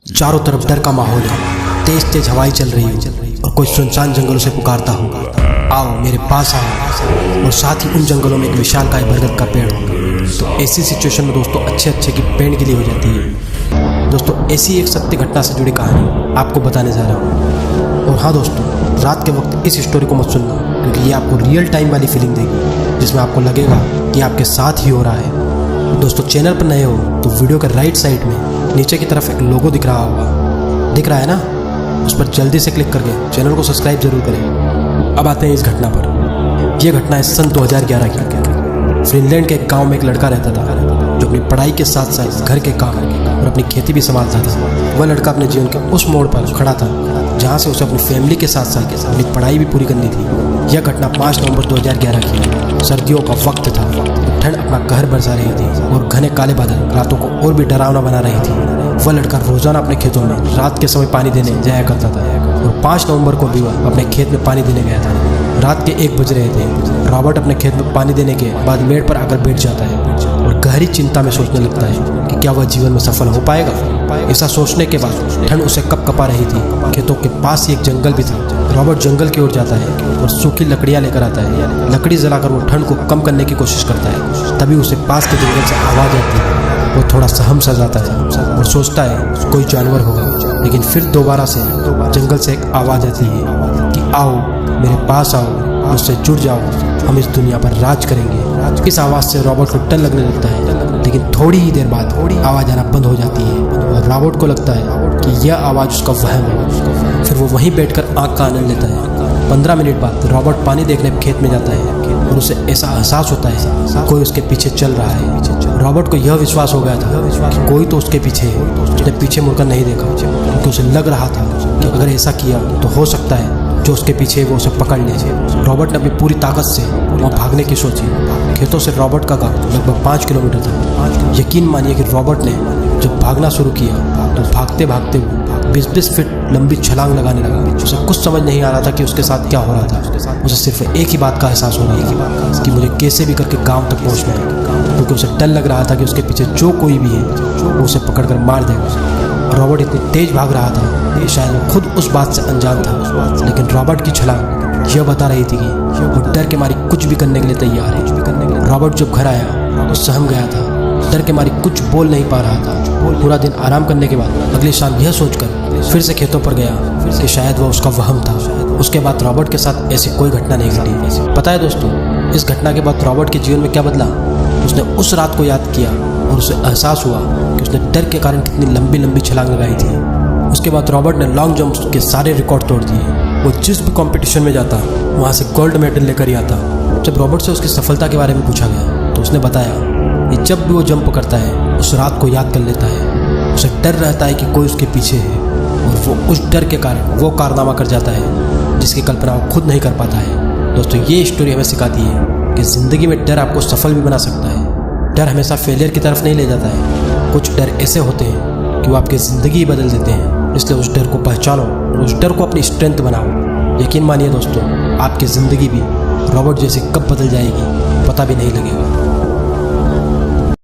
चारों तरफ डर का माहौल है, तेज तेज हवाएं चल रही है और कोई सुनसान जंगलों से पुकारता हो, आओ मेरे पास आओ। और साथ ही उन जंगलों में एक विशालकाय बरगद का पेड़ हो। तो ऐसी सिचुएशन में दोस्तों अच्छे की पेड़ के लिए हो जाती है। दोस्तों ऐसी एक सत्य घटना से जुड़ी कहानी आपको बताने जा रहा हूँ। और हाँ दोस्तों, रात के वक्त इस स्टोरी को मत सुनना, क्योंकि ये आपको रियल टाइम वाली फीलिंग देगी, जिसमें आपको लगेगा कि आपके साथ ही हो रहा है। दोस्तों चैनल पर नए हो तो वीडियो के राइट साइड में नीचे की तरफ एक लोगो दिख रहा होगा, दिख रहा है ना, उस पर जल्दी से क्लिक करके चैनल को सब्सक्राइब जरूर करें। अब आते हैं इस घटना पर। यह घटना है सन 2011 की। फिनलैंड के एक गांव में एक लड़का रहता था जो अपनी पढ़ाई के साथ साथ घर के काम और अपनी खेती भी संभालता था। वह लड़का अपने जीवन के उस मोड़ पर खड़ा था जहां से उसे अपनी फैमिली के साथ साथ अपनी पढ़ाई भी पूरी करनी थी। यह घटना 5 नवंबर 2011 की सर्दियों का वक्त था। ठंड अपना कहर बरसा रही थी और घने काले बादल रातों को और भी डरावना बना रही थी। वह लड़का रोजाना अपने खेतों में रात के समय पानी देने जाया करता था और 5 नवंबर को भी वह अपने खेत में पानी देने गया था। रात के 1 बज रहे थे। रॉबर्ट अपने खेत में पानी देने के बाद मेड़ पर आकर बैठ जाता है और गहरी चिंता में सोचने लगता है कि क्या वह जीवन में सफल हो पाएगा। ऐसा सोचने के बाद ठंड उसे कपकपा रही थी। खेतों के पास ही एक जंगल भी था। रॉबर्ट जंगल की ओर जाता है और सूखी लकड़ियां लेकर आता है। लकड़ी जलाकर वो ठंड को कम करने की कोशिश करता है। तभी उसे पास के जंगल से आवाज आती है। वो थोड़ा सहम सा जाता है और सोचता है कोई जानवर होगा। लेकिन फिर दोबारा से जंगल से एक आवाज आती है कि आओ मेरे पास आओ, मुझसे जुड़ जाओ, हम इस दुनिया पर राज करेंगे। इस आवाज से रॉबर्ट को डर लगने लगता है, लेकिन थोड़ी ही देर बाद आवाज आना बंद हो जाती है और रॉबर्ट को लगता है कि यह आवाज उसका वहम है। फिर वो वहीं बैठकर आग का आनंद लेता है। 15 मिनट बाद रॉबर्ट पानी देखने खेत में जाता है और उसे ऐसा एहसास होता है कोई उसके पीछे चल रहा है। रॉबर्ट को यह विश्वास हो गया था कि कोई तो उसके पीछे है। उसने पीछे मुड़कर नहीं देखा क्योंकि उसे लग रहा था कि अगर ऐसा किया तो हो सकता है जो उसके पीछे है वो उसे पकड़ ले। रॉबर्ट ने अपनी पूरी ताकत से वहाँ भागने की सोची। खेतों से रॉबर्ट का गांव लगभग 5 किलोमीटर था। यकीन मानिए कि रॉबर्ट ने जब भागना शुरू किया तो भागते भागते 20-20 फीट लंबी छलांग लगाने लगा। उसे कुछ समझ नहीं आ रहा था कि उसके साथ क्या हो रहा था। उसे सिर्फ एक ही बात का एहसास हो रहा था कि मुझे कैसे भी करके गांव तक पहुंचना है, क्योंकि उसे डर लग रहा था कि उसके पीछे जो कोई भी है वो उसे पकड़कर मार देगा। रॉबर्ट इतनी तेज भाग रहा था कि शायद वो खुद उस बात से अनजान था, लेकिन रॉबर्ट की छलांग यह बता रही थी कि वो डर के मारे कुछ भी करने के लिए तैयार है। रॉबर्ट जब घर आया तो सहम गया था। डर के मारे कुछ बोल नहीं पा रहा था। पूरा दिन आराम करने के बाद अगली शाम यह सोचकर फिर से खेतों पर गया कि शायद वह उसका वहम था। उसके बाद रॉबर्ट के साथ ऐसी कोई घटना नहीं घटी। पता है दोस्तों, इस घटना के बाद रॉबर्ट के जीवन में क्या बदला? उसने उस रात को याद किया और उसे एहसास हुआ कि उसने डर के कारण कितनी लंबी छलांग लगाई थी। उसके बाद रॉबर्ट ने लॉन्ग जंप के सारे रिकॉर्ड तोड़ दिए। वो जिस भी कंपटीशन में जाता वहाँ से गोल्ड मेडल लेकर ही आता। जब रॉबर्ट से उसकी सफलता के बारे में पूछा गया तो उसने बताया कि जब भी वो जंप करता है उस रात को याद कर लेता है। उसे डर रहता है कि कोई उसके पीछे है और वो उस डर के कारण वो कारनामा कर जाता है जिसकी कल्पना वो खुद नहीं कर पाता है। दोस्तों ये स्टोरी हमें सिखाती है कि ज़िंदगी में डर आपको सफल भी बना सकता है। डर हमेशा फेलियर की तरफ नहीं ले जाता है। कुछ डर ऐसे होते हैं कि वो आपकी ज़िंदगी ही बदल देते हैं। इसलिए उस डर को पहचानो और उस डर को अपनी स्ट्रेंथ बनाओ। यकीन मानिए दोस्तों, आपकी ज़िंदगी भी रॉबर्ट जैसी कब बदल जाएगी पता भी नहीं लगेगा।